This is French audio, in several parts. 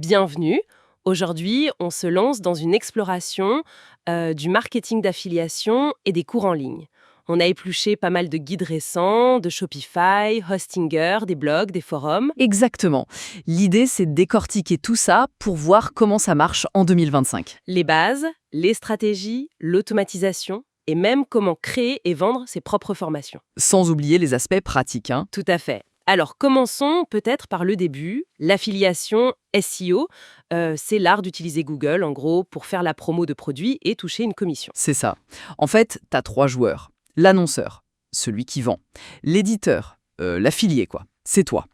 Bienvenue. Aujourd'hui, on se lance dans une exploration du marketing d'affiliation et des cours en ligne. On a épluché pas mal de guides récents, de Shopify, Hostinger, des blogs, des forums. Exactement. L'idée, c'est de décortiquer tout ça pour voir comment ça marche en 2025. Les bases, les stratégies, l'automatisation et même comment créer et vendre ses propres formations. Sans oublier les aspects pratiques. Tout à fait. Alors, commençons peut-être par le début. L'affiliation SEO, c'est l'art d'utiliser Google, en gros, pour faire la promo de produits et toucher une commission. C'est ça. En fait, t'as 3 joueurs. L'annonceur, celui qui vend. L'éditeur, l'affilié quoi, c'est toi.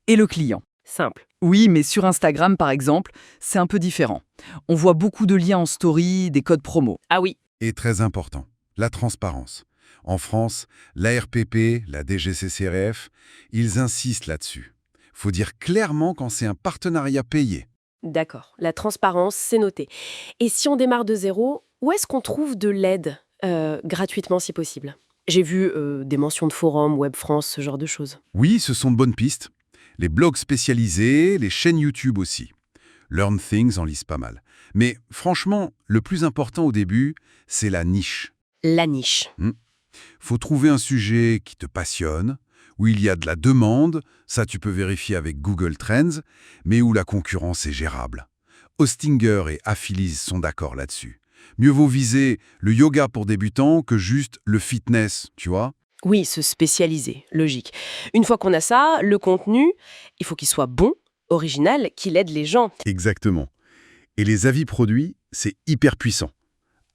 Et le client. Simple. Oui, mais sur Instagram par exemple, c'est un peu différent. On voit beaucoup de liens en story, des codes promo. Ah oui, Et très important, la transparence. En France, l'ARPP, la DGCCRF, ils insistent là-dessus. Faut dire clairement quand c'est un partenariat payé. d'accord. La transparence, c'est noté. Et si on démarre de zéro, où est-ce qu'on trouve de l'aide gratuitement si possible? J'ai vu des mentions de forums, Web France, ce genre de choses. Oui, ce sont de bonnes pistes. Les blogs spécialisés, les chaînes YouTube aussi. Learn Things en lisent pas mal. Mais franchement, le plus important au début, c'est la niche. La niche. Faut trouver un sujet qui te passionne, où il y a de la demande, ça tu peux vérifier avec Google Trends, mais où la concurrence est gérable. Hostinger et Affilies sont d'accord là-dessus. Mieux vaut viser le yoga pour débutants que juste le fitness, tu vois? Oui, se spécialiser, logique. Une fois qu'on a ça, le contenu, il faut qu'il soit bon, original, qu'il aide les gens. Exactement. Et les avis produits, c'est hyper puissant.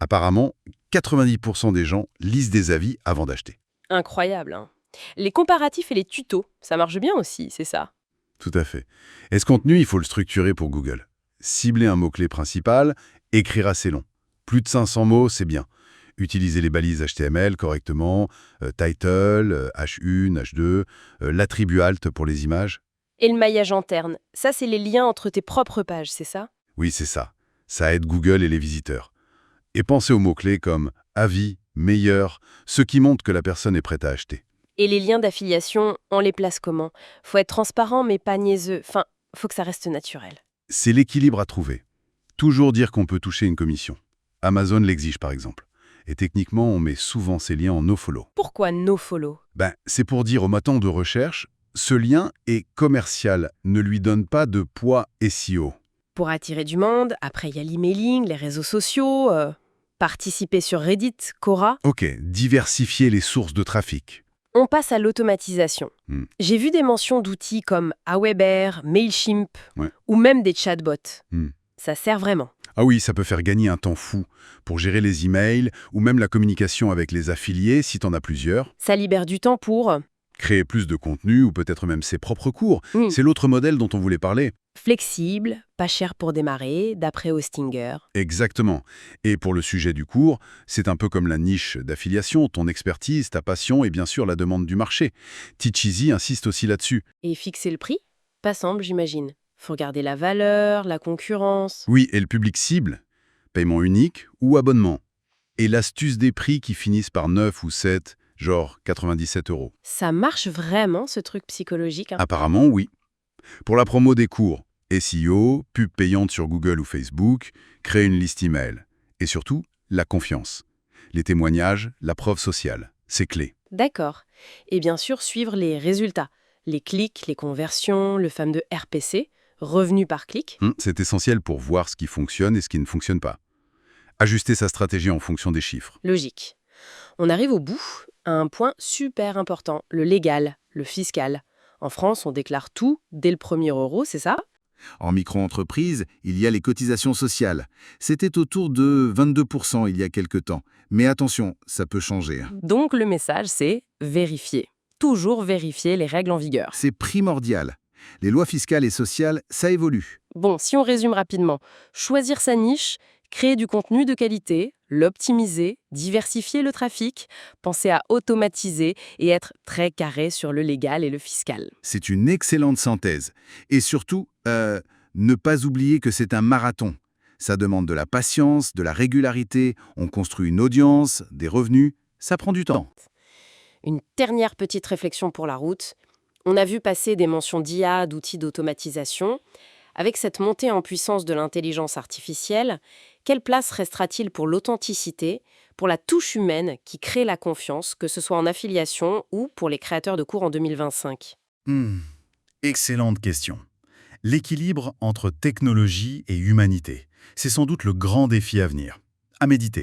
Apparemment, 90% des gens lisent des avis avant d'acheter. Incroyable, hein. Les comparatifs et les tutos, ça marche bien aussi, c'est ça. Tout à fait. Et ce contenu, il faut le structurer pour Google. Cibler un mot-clé principal, écrire assez long. Plus de 500 mots, c'est bien. Utiliser les balises HTML correctement, title, H1, H2, l'attribut alt pour les images. Et le maillage interne, ça c'est les liens entre tes propres pages, c'est ça? Oui, c'est ça. Ça aide Google et les visiteurs. Et pensez aux mots-clés comme avis, meilleur, ceux qui montrent que la personne est prête à acheter. Et les liens d'affiliation, on les place comment? Faut être transparent mais pas niaiseux. Enfin, faut que ça reste naturel. C'est l'équilibre à trouver. Toujours dire qu'on peut toucher une commission. Amazon l'exige par exemple. Et techniquement, on met souvent ces liens en nofollow. Pourquoi nofollow? C'est pour dire au moteur de recherche, ce lien est commercial, ne lui donne pas de poids SEO. Pour attirer du monde, après il y a l'emailing, les réseaux sociaux, participer sur Reddit, Quora. Ok, diversifier les sources de trafic. On passe à l'automatisation. Hmm. J'ai vu des mentions d'outils comme Aweber, Mailchimp Ouais. ou même des chatbots. Hmm. Ça sert vraiment. Ah oui, ça peut faire gagner un temps fou pour gérer les emails ou même la communication avec les affiliés si t'en as plusieurs. Ça libère du temps pour Créer plus de contenu ou peut-être même ses propres cours. Hmm. C'est l'autre modèle dont on voulait parler. flexible, pas cher pour démarrer, d'après Hostinger. Exactement. Et pour le sujet du cours, c'est un peu comme la niche d'affiliation, ton expertise, ta passion et bien sûr la demande du marché. Teacheasy insiste aussi là-dessus. Et fixer le prix? Pas simple, j'imagine. Faut regarder la valeur, la concurrence. Oui, et le public cible, paiement unique ou abonnement. Et l'astuce des prix qui finissent par 9 ou 7, genre 97 €. Ça marche vraiment, ce truc psychologique, hein? Apparemment, oui. Pour la promo des cours, SEO, pub payante sur Google ou Facebook, créer une liste email. Et surtout, la confiance. Les témoignages, la preuve sociale. C'est clé. D'accord. Et bien sûr, suivre les résultats. Les clics, les conversions, le fameux RPC, revenu par clic. C'est essentiel pour voir ce qui fonctionne et ce qui ne fonctionne pas. Ajuster sa stratégie en fonction des chiffres. Logique. On arrive au bout à un point super important, le légal, le fiscal. En France, on déclare tout dès le premier euro, c'est ça? En micro-entreprise, il y a les cotisations sociales. C'était autour de 22% il y a quelque temps. Mais attention, ça peut changer. Donc le message, c'est vérifier. Toujours vérifier les règles en vigueur. C'est primordial. Les lois fiscales et sociales, ça évolue. Bon, si on résume rapidement, choisir sa niche, créer du contenu de qualité, l'optimiser, diversifier le trafic, penser à automatiser et être très carré sur le légal et le fiscal. C'est une excellente synthèse. Et surtout, ne pas oublier que c'est un marathon. Ça demande de la patience, de la régularité, on construit une audience, des revenus, ça prend du temps. Une dernière petite réflexion pour la route. On a vu passer des mentions d'IA, d'outils d'automatisation. Avec cette montée en puissance de l'intelligence artificielle, quelle place restera-t-il pour l'authenticité, pour la touche humaine qui crée la confiance, que ce soit en affiliation ou pour les créateurs de cours en 2025? Excellente question. L'équilibre entre technologie et humanité, c'est sans doute le grand défi à venir. À méditer.